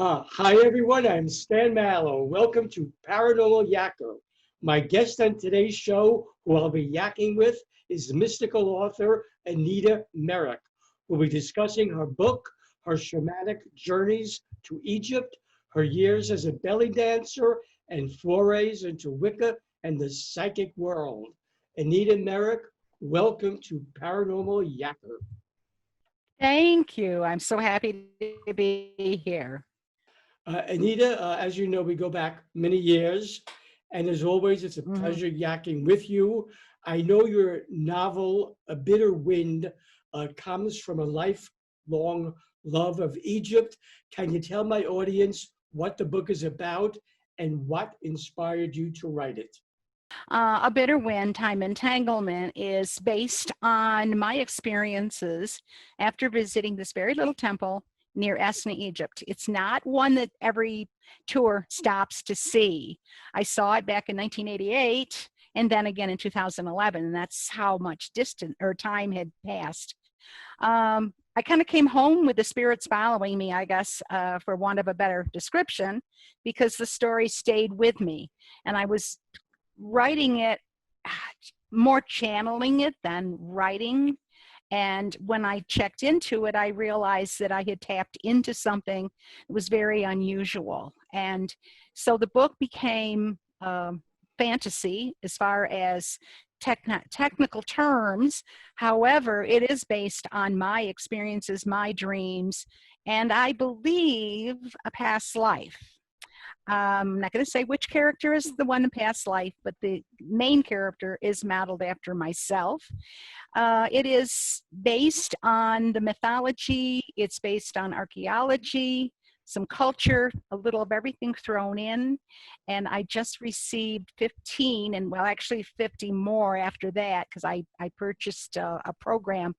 Hi everyone, I'm Stan Mallow. Welcome to Paranormal Yakker. My guest on today's show, who I'll be yakking with, is mystical author Anita Merrick. We'll be discussing her book, her shamanic journeys to Egypt, her years as a belly dancer, and forays into Wicca and the psychic world. Anita Merrick, welcome to Paranormal Yakker. Thank you. I'm so happy to be here. Anita, as you know, we go back many years, and as always, it's a Mhm. pleasure yakking with you. I know your novel, A Bitter Wind, comes from a lifelong love of Egypt. Can you tell my audience what the book is about and what inspired you to write it? A Bitter Wind, Time Entanglement is based on my experiences after visiting this very little temple near Esna, Egypt. It's not one that every tour stops to see. I saw it back in 1988 and then again in 2011, and that's how much distance or time had passed. I kind of came home with the spirits following me, I guess, for want of a better description, because the story stayed with me. And I was writing it, more channeling it than writing. And when I checked into it, I realized that I had tapped into something that was very unusual. And so the book became fantasy as far as technical terms. However, it is based on my experiences, my dreams, and I believe a past life. I'm not going to say which character is the one in past life, but the main character is modeled after myself. It is based on the mythology, it's based on archaeology, some culture, a little of everything thrown in. And I just received 15, and well, actually 50 more after that, because I purchased a program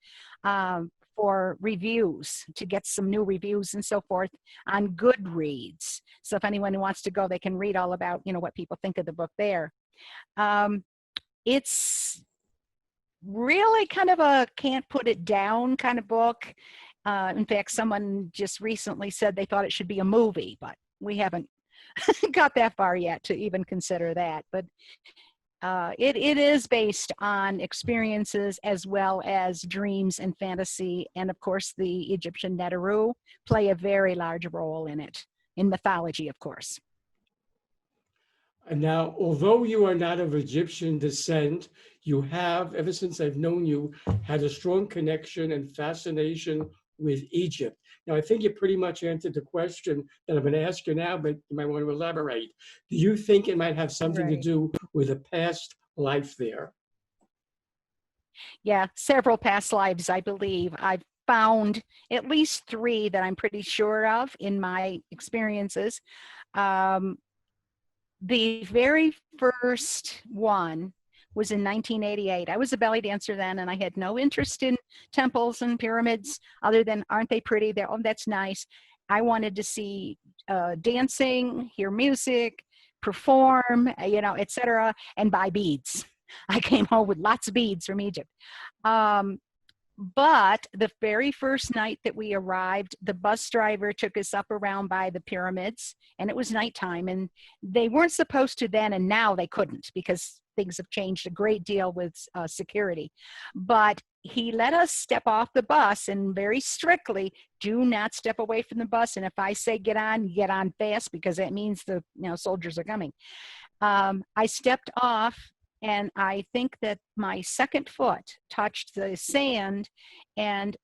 for reviews to get some new reviews and so forth on Goodreads. So if anyone who wants to go, they can read all about, what people think of the book there. It's really kind of a can't put it down kind of book. In fact, someone just recently said they thought it should be a movie, but we haven't got that far yet to even consider that. But it is based on experiences as well as dreams and fantasy. And of course, the Egyptian Neteru play a very large role in it, in mythology, of course. And now, although you are not of Egyptian descent, you have, ever since I've known you, had a strong connection and fascination with Egypt. Now, I think you pretty much answered the question that I'm going to ask you now, but you might want to elaborate. Do you think it might have something to Right. do with a past life there? Yeah, several past lives, I believe. I've found at least three that I'm pretty sure of in my experiences. Um, the very first one was in 1988. I was a belly dancer then, and I had no interest in temples and pyramids other than, aren't they pretty? Oh, that's nice. I wanted to see dancing, hear music, perform, etc., and buy beads. I came home with lots of beads from Egypt. Um, but the very first night that we arrived, the bus driver took us up around by the pyramids, and it was nighttime. And they weren't supposed to then, and now they couldn't because things have changed a great deal with security. But he let us step off the bus, and very strictly, do not step away from the bus. And if I say get on fast, because that means the soldiers are coming. I stepped off, and I think that my second foot touched the sand, and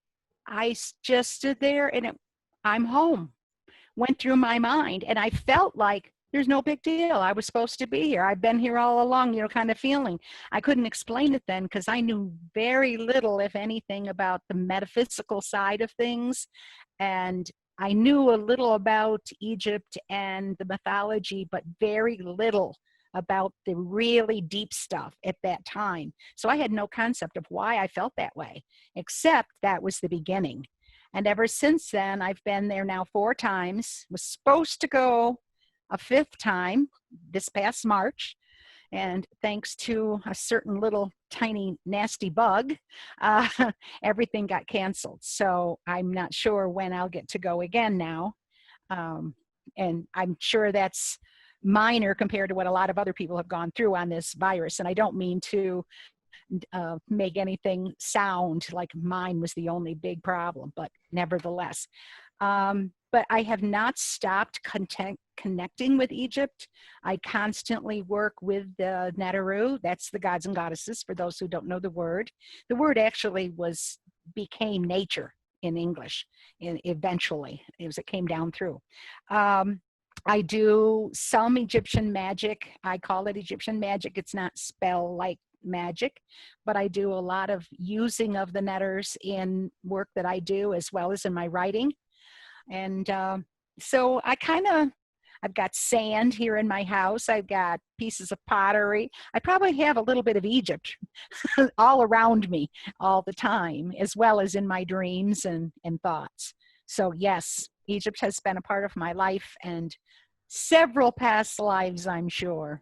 I just stood there, and I'm home. Went through my mind, and I felt like there's no big deal. I was supposed to be here. I've been here all along, kind of feeling. I couldn't explain it then because I knew very little, if anything, about the metaphysical side of things. And I knew a little about Egypt and the mythology, but very little about the really deep stuff at that time. So I had no concept of why I felt that way, except that was the beginning. And ever since then, I've been there now 4 times, was supposed to go a 5th time this past March. And thanks to a certain little tiny nasty bug, uh, everything got canceled. So I'm not sure when I'll get to go again now. And I'm sure that's minor compared to what a lot of other people have gone through on this virus. And I don't mean to make anything sound like mine was the only big problem, but nevertheless. But I have not stopped connecting with Egypt. I constantly work with the Neteru. That's the gods and goddesses, for those who don't know the word. The word actually became nature in English, and eventually, as it came down through. I do some Egyptian magic. I call it Egyptian magic. It's not spell like magic, but I do a lot of using of the netters in work that I do, as well as in my writing. And so I've got sand here in my house. I've got pieces of pottery. I probably have a little bit of Egypt all around me all the time, as well as in my dreams and thoughts. So yes, Egypt has been a part of my life and several past lives, I'm sure.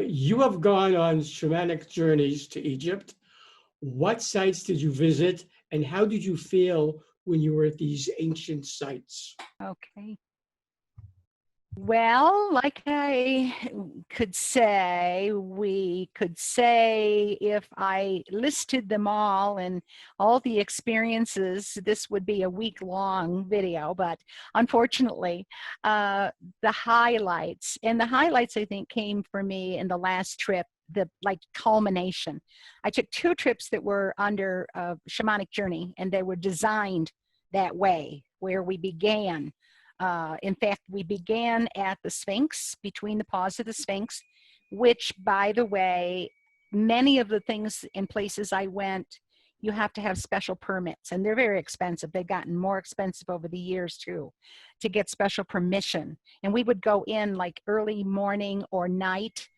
You have gone on shamanic journeys to Egypt. What sites did you visit, and how did you feel when you were at these ancient sites? Okay. Well, like we could say if I listed them all and all the experiences, this would be a week-long video, but unfortunately, the highlights, I think came for me in the last trip, the like culmination. I took 2 trips that were under a shamanic journey, and they were designed that way, where we began. In fact, we began at the Sphinx, between the paws of the Sphinx, which, by the way, many of the things and places I went, you have to have special permits, and they're very expensive. They've gotten more expensive over the years too, to get special permission. And we would go in like early morning or night,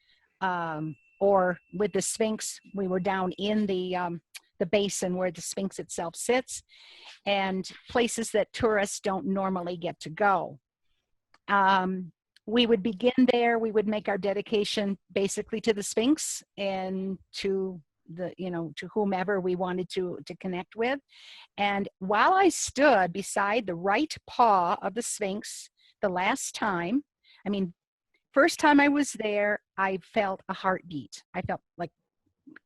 or with the Sphinx, we were down in the basin where the Sphinx itself sits, and places that tourists don't normally get to go. We would begin there. We would make our dedication basically to the Sphinx and to to whomever we wanted to connect with. And while I stood beside the right paw of the Sphinx the last time, first time I was there, I felt a heartbeat. I felt like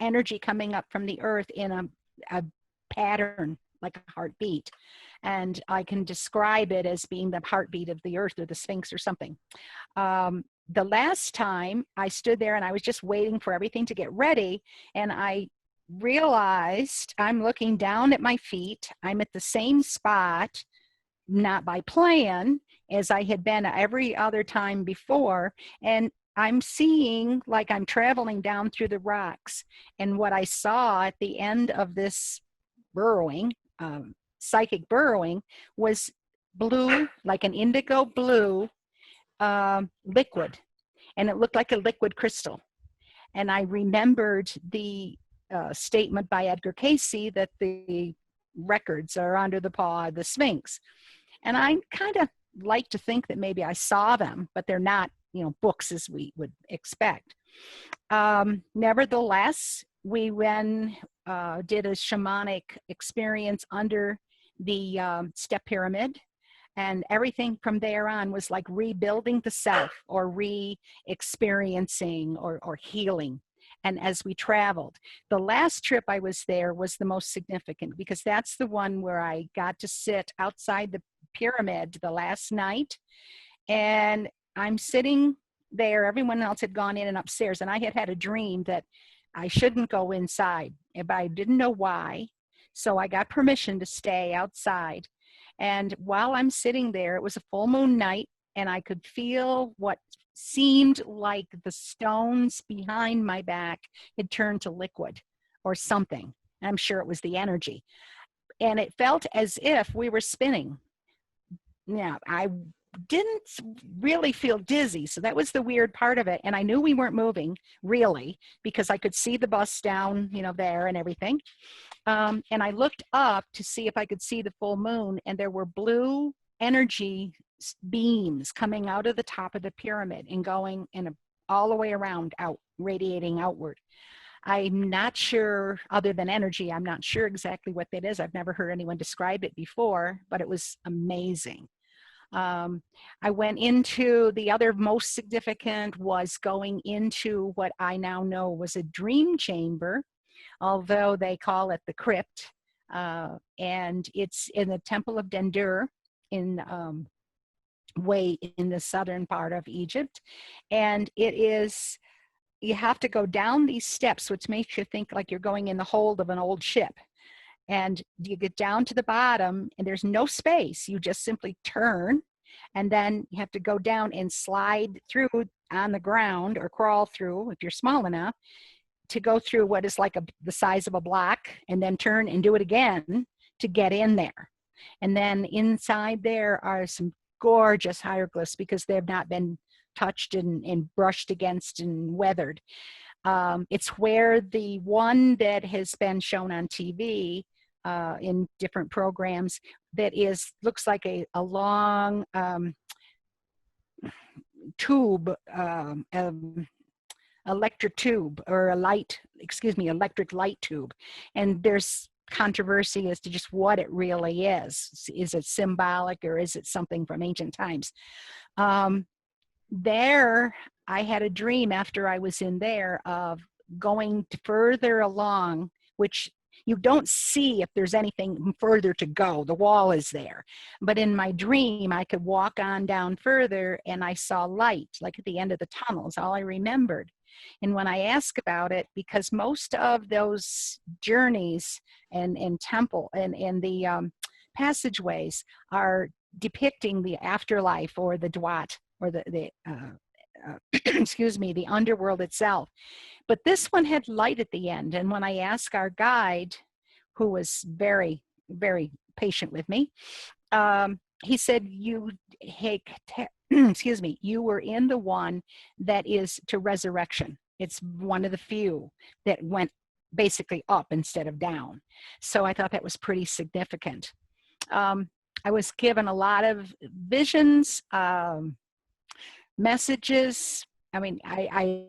energy coming up from the earth in a pattern, like a heartbeat. And I can describe it as being the heartbeat of the earth or the Sphinx or something. The last time I stood there and I was just waiting for everything to get ready, and I realized I'm looking down at my feet. I'm at the same spot, not by plan, as I had been every other time before. And I'm seeing like I'm traveling down through the rocks. And what I saw at the end of this burrowing, psychic burrowing, was blue, like an indigo blue liquid. And it looked like a liquid crystal. And I remembered the statement by Edgar Cayce that the records are under the paw of the Sphinx. And I kind of like to think that maybe I saw them, but they're not, books as we would expect. Nevertheless, we did a shamanic experience under the step pyramid, and everything from there on was like rebuilding the self, or re-experiencing, or healing. And as we traveled, the last trip I was there was the most significant, because that's the one where I got to sit outside the pyramid the last night, and I'm sitting there. Everyone else had gone in and upstairs, and I had had a dream that I shouldn't go inside, but I didn't know why. So I got permission to stay outside. And while I'm sitting there, it was a full moon night, and I could feel what seemed like the stones behind my back had turned to liquid or something. I'm sure it was the energy. And it felt as if we were spinning. Now, I didn't really feel dizzy, so that was the weird part of it. And I knew we weren't moving, really, because I could see the bus down, there and everything. And I looked up to see if I could see the full moon, and there were blue energy beams coming out of the top of the pyramid and going all the way around, out, radiating outward. I'm not sure, other than energy, I'm not sure exactly what that is. I've never heard anyone describe it before, but it was amazing. I went into the other most significant was going into what I now know was a dream chamber, although they call it the crypt. And it's in the Temple of Dendur in way in the southern part of Egypt. And it is, you have to go down these steps, which makes you think like you're going in the hold of an old ship. And you get down to the bottom and there's no space. You just simply turn, and then you have to go down and slide through on the ground or crawl through if you're small enough to go through what is like the size of a block, and then turn and do it again to get in there. And then inside there are some gorgeous hieroglyphs because they have not been touched and brushed against and weathered. It's where the one that has been shown on TV in different programs that looks like a long tube, electric tube, or electric light tube. And there's controversy as to just what it really is. Is it symbolic or is it something from ancient times? There, I had a dream after I was in there of going further along, which you don't see if there's anything further to go. The wall is there. But in my dream, I could walk on down further and I saw light, like at the end of the tunnels, all I remembered. And when I ask about it, because most of those journeys and temple and the passageways are depicting the afterlife or the Dwat or the excuse me, the underworld itself. But this one had light at the end. And when I asked our guide, who was very, very patient with me, he said, excuse me, you were in the one that is to resurrection. It's one of the few that went basically up instead of down. So I thought that was pretty significant. I was given a lot of visions, messages. I mean, I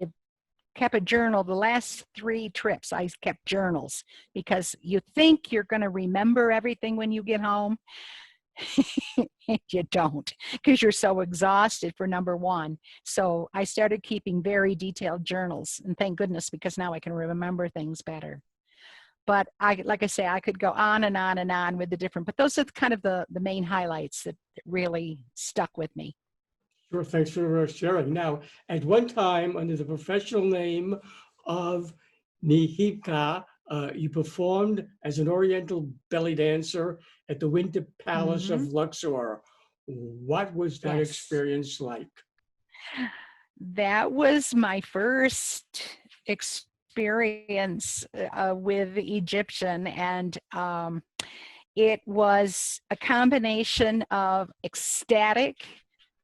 kept a journal. The last 3 trips, I kept journals because you think you're going to remember everything when you get home. And you don't, because you're so exhausted for number one. So I started keeping very detailed journals, and thank goodness, because now I can remember things better. But like I say, I could go on and on and on with the different, but those are kind of the main highlights that really stuck with me. Sure, thanks for sharing. Now, at one time, under the professional name of Nihibka, you performed as an Oriental belly dancer at the Winter Palace of Luxor. What was that experience like? That was my first experience with Egyptian, and it was a combination of ecstatic,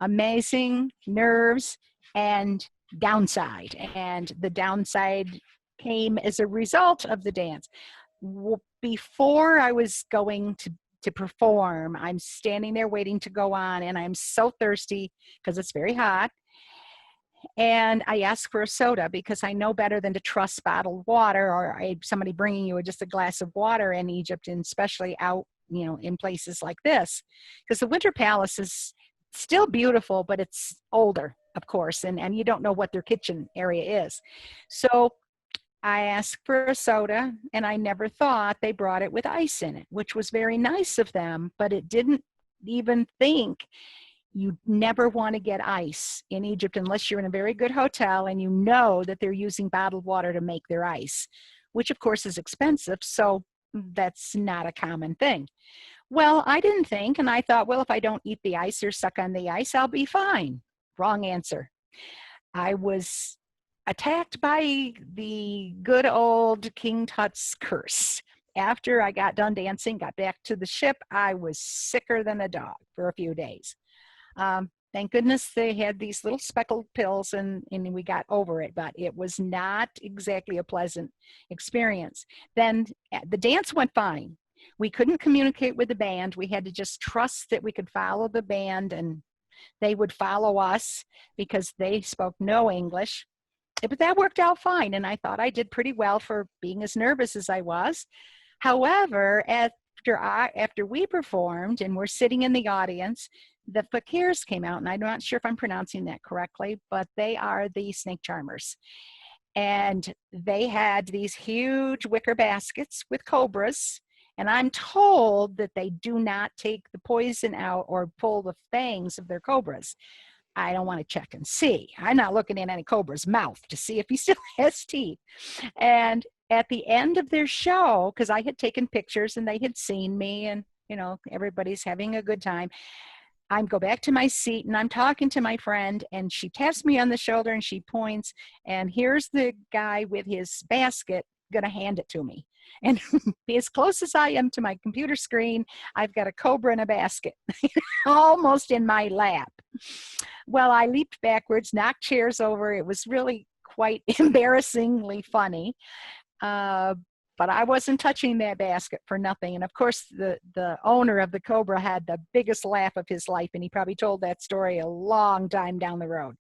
amazing, nerves, and downside. And the downside came as a result of the dance. Before I was going to perform, I'm standing there waiting to go on, and I'm so thirsty because it's very hot. And I ask for a soda because I know better than to trust bottled water or somebody bringing you just a glass of water in Egypt, and especially out, in places like this. Because the Winter Palace is still beautiful, but it's older, of course, and you don't know what their kitchen area is. So I asked for a soda, and I never thought they brought it with ice in it, which was very nice of them, but it didn't even think you never want to get ice in Egypt unless you're in a very good hotel and you know that they're using bottled water to make their ice, which of course is expensive, so that's not a common thing. Well, I didn't think, and I thought, well, if I don't eat the ice or suck on the ice, I'll be fine. Wrong answer. I was attacked by the good old King Tut's curse. After I got done dancing, got back to the ship, I was sicker than a dog for a few days. Thank goodness they had these little speckled pills, and we got over it, but it was not exactly a pleasant experience. Then the dance went fine. We couldn't communicate with the band. We had to just trust that we could follow the band and they would follow us because they spoke no English. But that worked out fine, and I thought I did pretty well for being as nervous as I was. However, after we performed and we're sitting in the audience, the fakirs came out, and I'm not sure if I'm pronouncing that correctly, but they are the snake charmers. And they had these huge wicker baskets with cobras. And I'm told that they do not take the poison out or pull the fangs of their cobras. I don't want to check and see. I'm not looking in any cobra's mouth to see if he still has teeth. And at the end of their show, because I had taken pictures and they had seen me, and everybody's having a good time, I go back to my seat and I'm talking to my friend, and she taps me on the shoulder and she points, and here's the guy with his basket going to hand it to me. And as close as I am to my computer screen, I've got a cobra in a basket almost in my lap. Well, I leaped backwards, knocked chairs over. It was really quite embarrassingly funny. But I wasn't touching that basket for nothing. And of course, the owner of the cobra had the biggest laugh of his life, and he probably told that story a long time down the road.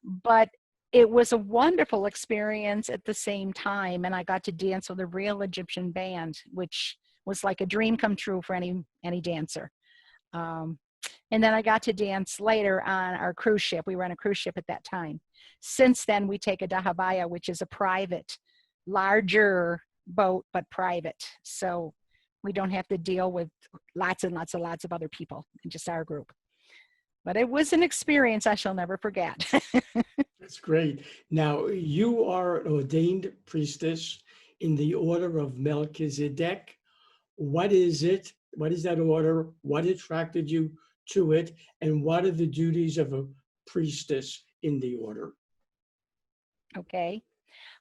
But it was a wonderful experience at the same time, and I got to dance with a real Egyptian band, which was like a dream come true for any dancer. And then I got to dance later on our cruise ship. We were on a cruise ship at that time. Since then, we take a dahabaya, which is a private, larger boat, but private. So we don't have to deal with lots and lots of other people, just our group. But it was an experience I shall never forget. That's great. Now, you are an ordained priestess in the order of Melchizedek. What is it? What is that order? What attracted you to it? And what are the duties of a priestess in the order? Okay.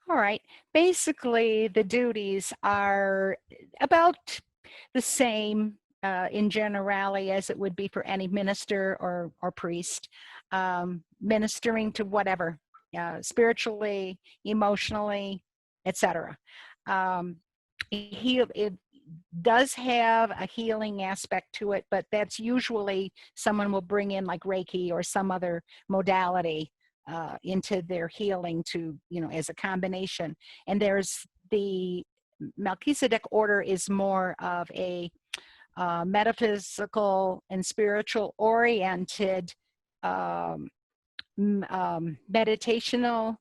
All right. Basically, the duties are about the same in generality as it would be for any minister or priest, ministering to whatever, spiritually, emotionally, etc. It does have a healing aspect to it, but that's usually someone will bring in like Reiki or some other modality into their healing to, as a combination. And there's the Melchizedek order is more of a metaphysical and spiritual oriented meditational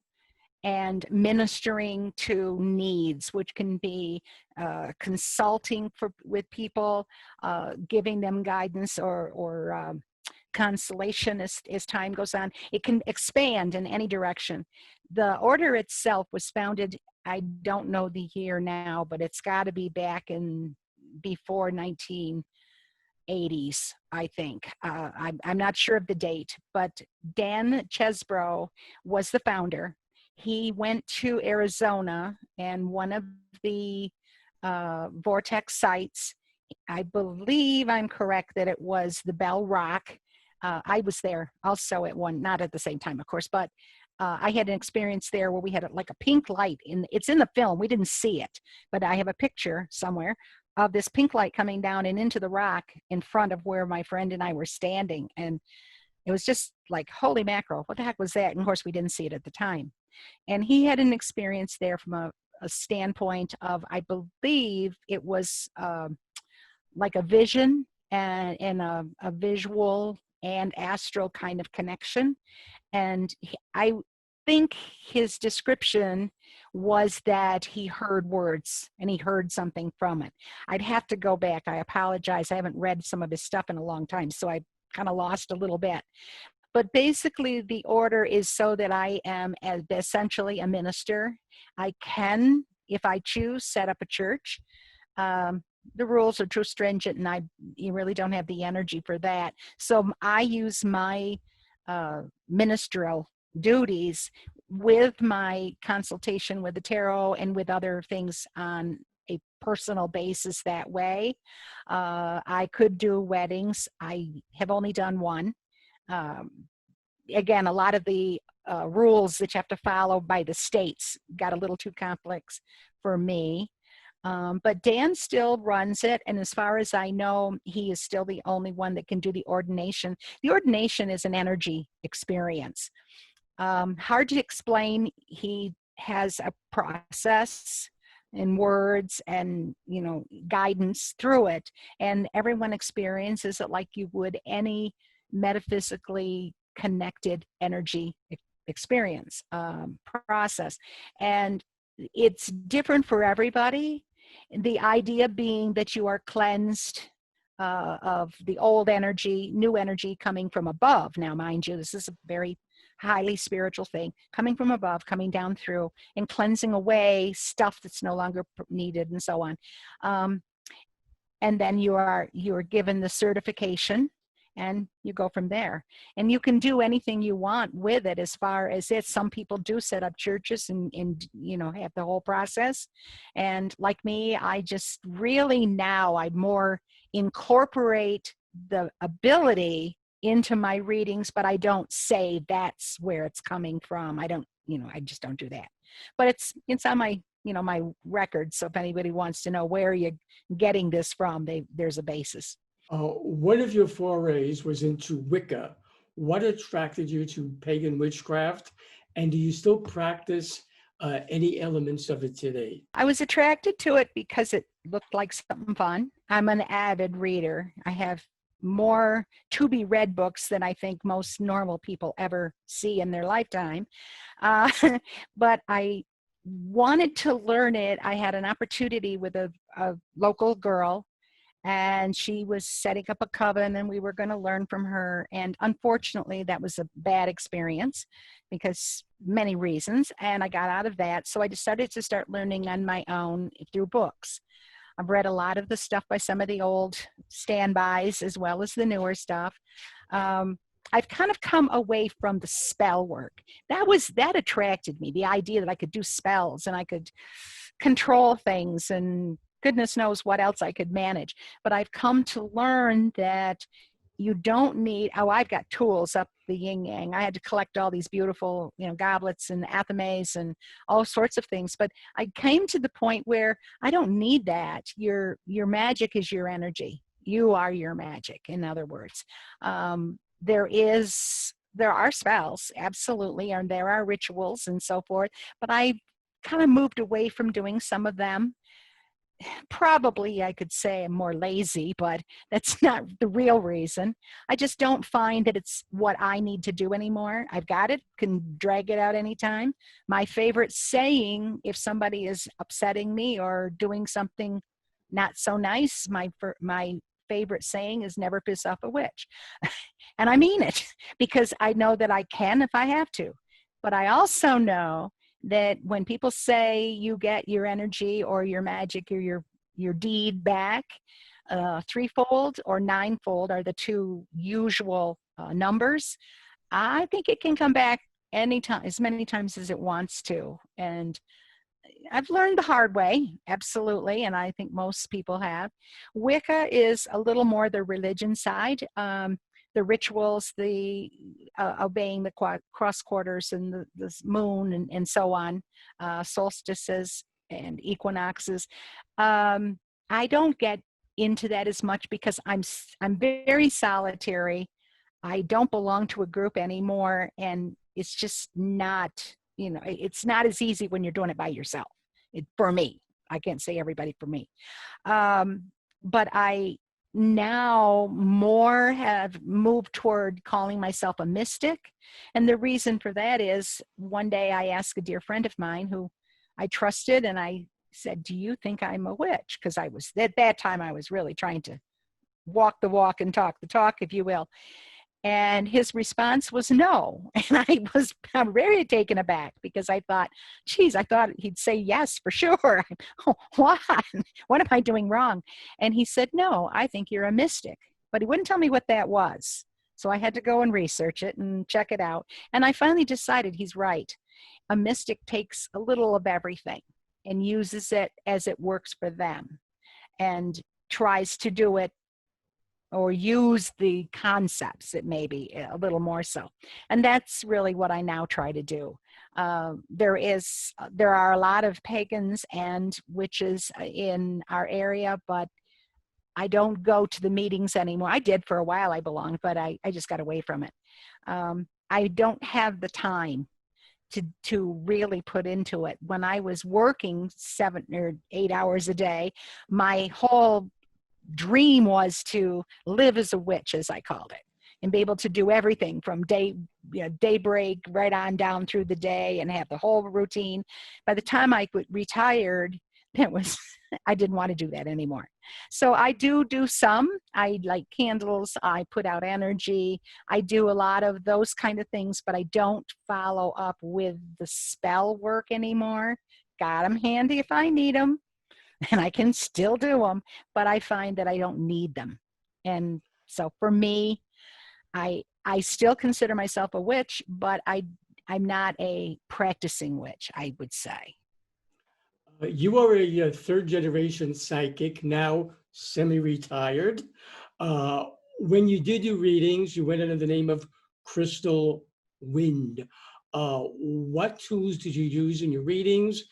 and ministering to needs, which can be consulting with people, giving them guidance or consolation as time goes on. It can expand in any direction. The order itself was founded, I don't know the year now, but it's got to be back in before 1980s, I think. I'm not sure of the date, but Dan Chesbrough was the founder. He went to Arizona, and one of the vortex sites, I believe I'm correct that it was the Bell Rock. I was there also at one, not at the same time, of course, but I had an experience there where we had like a pink light. It's in the film. We didn't see it, but I have a picture somewhere of this pink light coming down and into the rock in front of where my friend and I were standing. And it was just like, holy mackerel, what the heck was that? And of course, we didn't see it at the time. And he had an experience there from a standpoint of, I believe it was like a vision and a visual and astral kind of connection. And I think his description was that he heard words and he heard something from it. I'd have to go back. I apologize. I haven't read some of his stuff in a long time, so I kind of lost a little bit. But basically, the order is so that I am essentially a minister. I can, if I choose, set up a church. The rules are too stringent, and you really don't have the energy for that. So I use my ministerial duties with my consultation with the tarot and with other things on a personal basis that way. I could do weddings. I have only done one. Again, a lot of the rules that you have to follow by the states got a little too complex for me. But Dan still runs it. And as far as I know, he is still the only one that can do the ordination. The ordination is an energy experience. Hard to explain. He has a process and words and, guidance through it. And everyone experiences it like you would any metaphysically connected energy experience, process. And it's different for everybody. The idea being that you are cleansed of the old energy, new energy coming from above. Now, mind you, this is a very highly spiritual thing, coming from above, coming down through and cleansing away stuff that's no longer needed and so on. And then you're given the certification and you go from there. And you can do anything you want with it as far as it. Some people do set up churches and have the whole process. And like me, I just really now I more incorporate the ability into my readings, but I don't say that's where it's coming from. I don't, I just don't do that. But it's on my my record. So if anybody wants to know where you're getting this from, there's a basis. One of your forays was into Wicca. What attracted you to pagan witchcraft? And do you still practice any elements of it today? I was attracted to it because it looked like something fun. I'm an avid reader. I have more to-be-read books than I think most normal people ever see in their lifetime. But I wanted to learn it. I had an opportunity with a local girl, and she was setting up a coven, and we were going to learn from her. And unfortunately, that was a bad experience because many reasons, and I got out of that. So I decided to start learning on my own through books. I've read a lot of the stuff by some of the old standbys as well as the newer stuff. I've kind of come away from the spell work. That attracted me, the idea that I could do spells and I could control things and goodness knows what else I could manage. But I've come to learn that you don't need, I've got tools up the yin yang. I had to collect all these beautiful, goblets and athames and all sorts of things. But I came to the point where I don't need that. Your magic is your energy. You are your magic, in other words. There are spells, absolutely, and there are rituals and so forth, but I kind of moved away from doing some of them. Probably I could say I'm more lazy, but that's not the real reason. I just don't find that it's what I need to do anymore. I've got it, can drag it out anytime. My favorite saying, if somebody is upsetting me or doing something not so nice, my favorite saying is never piss off a witch. And I mean it because I know that I can if I have to. But I also know that when people say you get your energy or your magic or your deed back, threefold or ninefold are the two usual numbers. I think it can come back anytime, as many times as it wants to. And I've learned the hard way, absolutely, and I think most people have. Wicca is a little more the religion side. The rituals, the obeying the cross quarters and the moon and so on, solstices and equinoxes. I don't get into that as much because I'm very solitary. I don't belong to a group anymore, and it's just not, it's not as easy when you're doing it by yourself. For me, I can't say everybody for me. But I now more have moved toward calling myself a mystic. And the reason for that is one day I asked a dear friend of mine who I trusted, and I said, do you think I'm a witch? Because at that time I was really trying to walk the walk and talk the talk, if you will. And his response was no. And I'm very taken aback because I thought, geez, I thought he'd say yes for sure. What? What am I doing wrong? And he said, no, I think you're a mystic. But he wouldn't tell me what that was. So I had to go and research it and check it out. And I finally decided he's right. A mystic takes a little of everything and uses it as it works for them and tries to do it or use the concepts, it may be a little more so. And that's really what I now try to do. There are a lot of pagans and witches in our area, but I don't go to the meetings anymore. I did for a while, I belonged, but I just got away from it. I don't have the time to really put into it. When I was working 7 or 8 hours a day, my whole dream was to live as a witch, as I called it. and be able to do everything from daybreak right on down through the day and have the whole routine. By the time I retired, I didn't want to do that anymore. So I do some. I light candles. I put out energy. I do a lot of those kind of things, but I don't follow up with the spell work anymore. Got them handy if I need them, and I can still do them, but I find that I don't need them. And so for me, I still consider myself a witch, but I'm not a practicing witch, I would say. You are a third generation psychic, now semi-retired. Uh, when you did your readings, you went under the name of Crystal Wind. What tools did you use in your readings?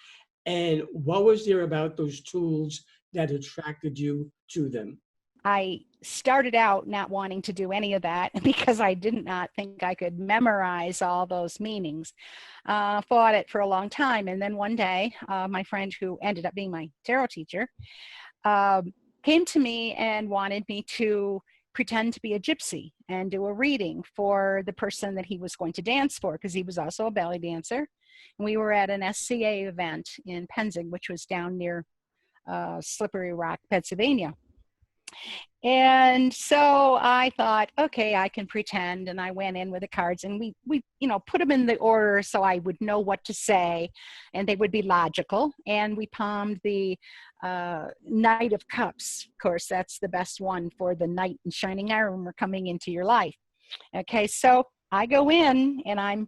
And what was there about those tools that attracted you to them? I started out not wanting to do any of that because I did not think I could memorize all those meanings. Fought it for a long time. And then one day, my friend who ended up being my tarot teacher came to me and wanted me to pretend to be a gypsy and do a reading for the person that he was going to dance for, because he was also a belly dancer. And we were at an SCA event in Penzing, which was down near Slippery Rock, Pennsylvania. And so I thought, okay, I can pretend. And I went in with the cards, and we put them in the order so I would know what to say and they would be logical. And we palmed the Knight of Cups. Of course, that's the best one for the knight in shining armor coming into your life. Okay, so I go in and I'm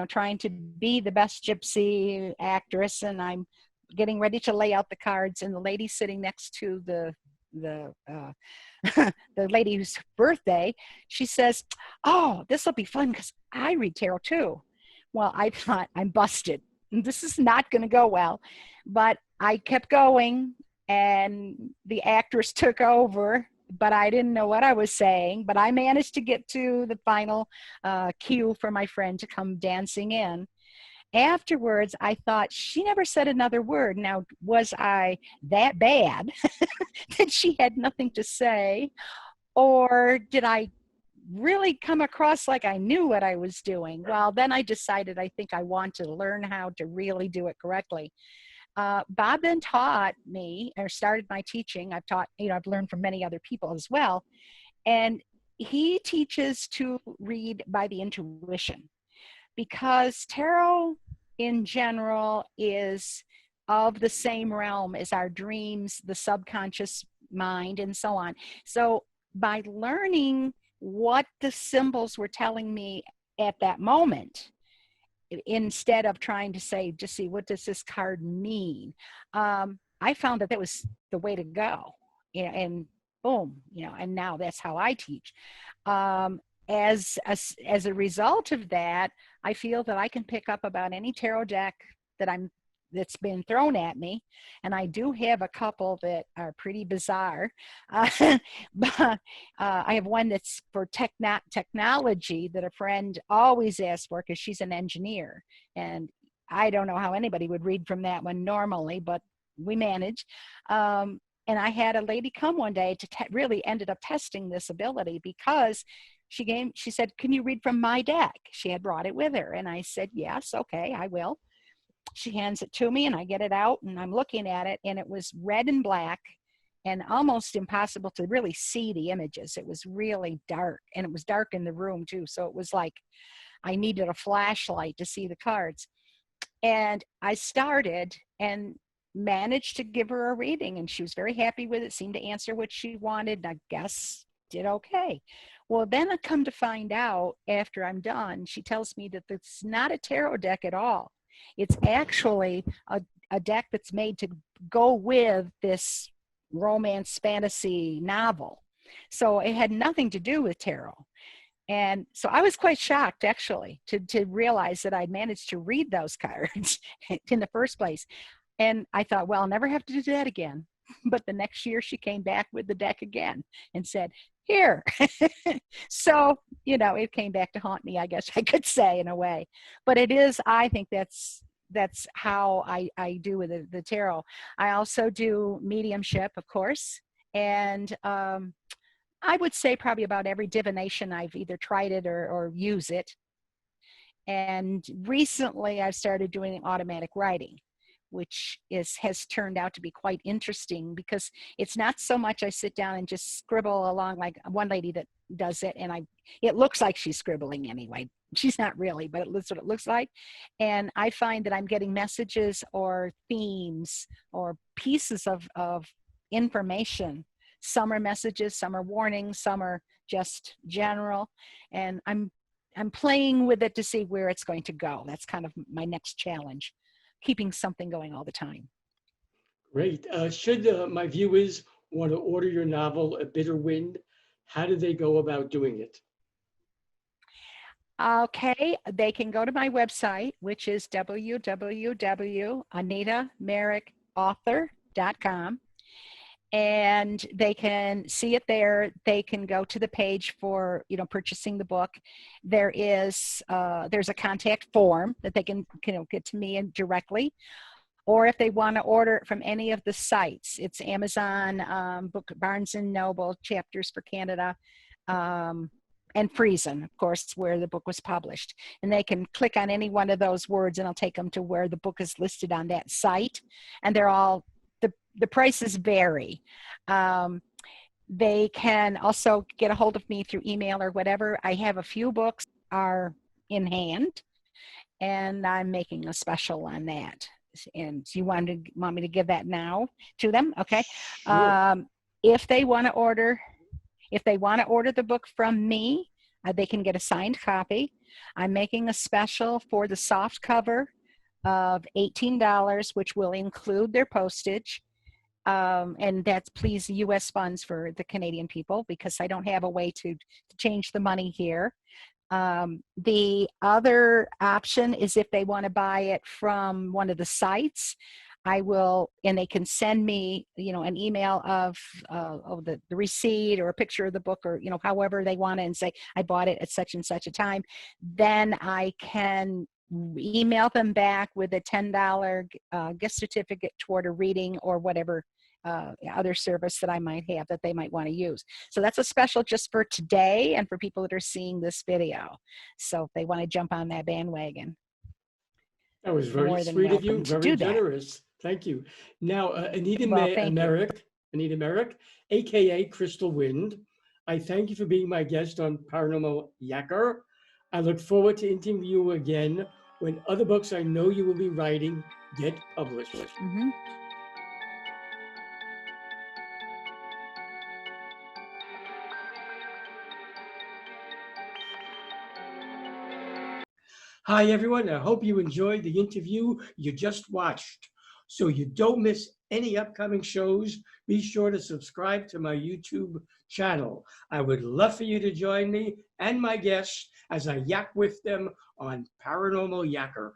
trying to be the best gypsy actress, and I'm getting ready to lay out the cards, and the lady sitting next to the the lady whose birthday, she says, "Oh, this will be fun because I read tarot too." Well, I thought, I'm busted. This is not going to go well, but I kept going, and the actress took over. But I didn't know what I was saying. But I managed to get to the final cue for my friend to come dancing in. Afterwards, I thought, she never said another word. Now, was I that bad that she had nothing to say? Or did I really come across like I knew what I was doing? Well, then I decided I think I want to learn how to really do it correctly. Bob then taught me, or started my teaching. I've learned from many other people as well. And he teaches to read by the intuition, because tarot in general is of the same realm as our dreams, the subconscious mind, and so on. So by learning what the symbols were telling me at that moment, instead of trying to say, just see, what does this card mean? I found that was the way to go. And boom, and now that's how I teach. As a result of that, I feel that I can pick up about any tarot deck that's been thrown at me, and I do have a couple that are pretty bizarre. But I have one that's for technology that a friend always asks for, because she's an engineer, and I don't know how anybody would read from that one normally, but we manage. And I had a lady come one day to really ended up testing this ability, because she said, "Can you read from my deck?" She had brought it with her. And I said, "Yes, okay, I will." She hands it to me, and I get it out, and I'm looking at it, and it was red and black and almost impossible to really see the images. It was really dark, and it was dark in the room too. So it was like I needed a flashlight to see the cards. And I started and managed to give her a reading, and she was very happy with it, seemed to answer what she wanted, and I guess did okay. Well, then I come to find out after I'm done, she tells me that it's not a tarot deck at all. It's actually a deck that's made to go with this romance fantasy novel. So it had nothing to do with tarot. And so I was quite shocked, actually, to realize that I'd managed to read those cards in the first place. And I thought, well, I'll never have to do that again. But the next year she came back with the deck again and said, "Here." So, it came back to haunt me, I guess I could say, in a way. But it is, I think that's how I do with the tarot. I also do mediumship, of course. And I would say probably about every divination I've either tried it or use it. And recently I've started doing automatic writing, which has turned out to be quite interesting because it's not so much I sit down and just scribble along like one lady that does it, and it looks like she's scribbling anyway. She's not really, but that's what it looks like. And I find that I'm getting messages or themes or pieces of information. Some are messages, some are warnings, some are just general. And I'm playing with it to see where it's going to go. That's kind of my next challenge, keeping something going all the time. Great. Should my viewers want to order your novel, A Bitter Wind, how do they go about doing it? Okay, they can go to my website, which is www.anitamerrickauthor.com, and they can see it there. They can go to the page for, purchasing the book. There's a contact form that they can get to me directly, or if they want to order it from any of the sites, it's Amazon, Barnes and Noble, Chapters for Canada, and Friesen, of course, where the book was published. And they can click on any one of those words and I'll take them to where the book is listed on that site. And they're all, the prices vary. They can also get a hold of me through email or whatever. I have a few books are in hand and I'm making a special on that. And you want me to give that now to them? Okay. Sure. If they want to order the book from me, they can get a signed copy. I'm making a special for the soft cover of $18, which will include their postage. And that's please U.S. funds for the Canadian people because I don't have a way to change the money here. The other option is if they want to buy it from one of the sites, I will, and they can send me, an email of the receipt or a picture of the book or, however they want it and say, I bought it at such and such a time. Then I can email them back with a $10 gift certificate toward a reading or whatever other service that I might have that they might want to use. So that's a special just for today and for people that are seeing this video. So if they want to jump on that bandwagon, That was very more than sweet of you, welcome to very do that. generous. Thank you. Now, Well, thank you. Anita Merrick, AKA Crystal Wind, I thank you for being my guest on Paranormal Yacker. I look forward to interviewing you again when other books I know you will be writing get published. Mm-hmm. Hi, everyone. I hope you enjoyed the interview you just watched. So you don't miss any upcoming shows, be sure to subscribe to my YouTube channel. I would love for you to join me and my guests as I yak with them on Paranormal Yacker.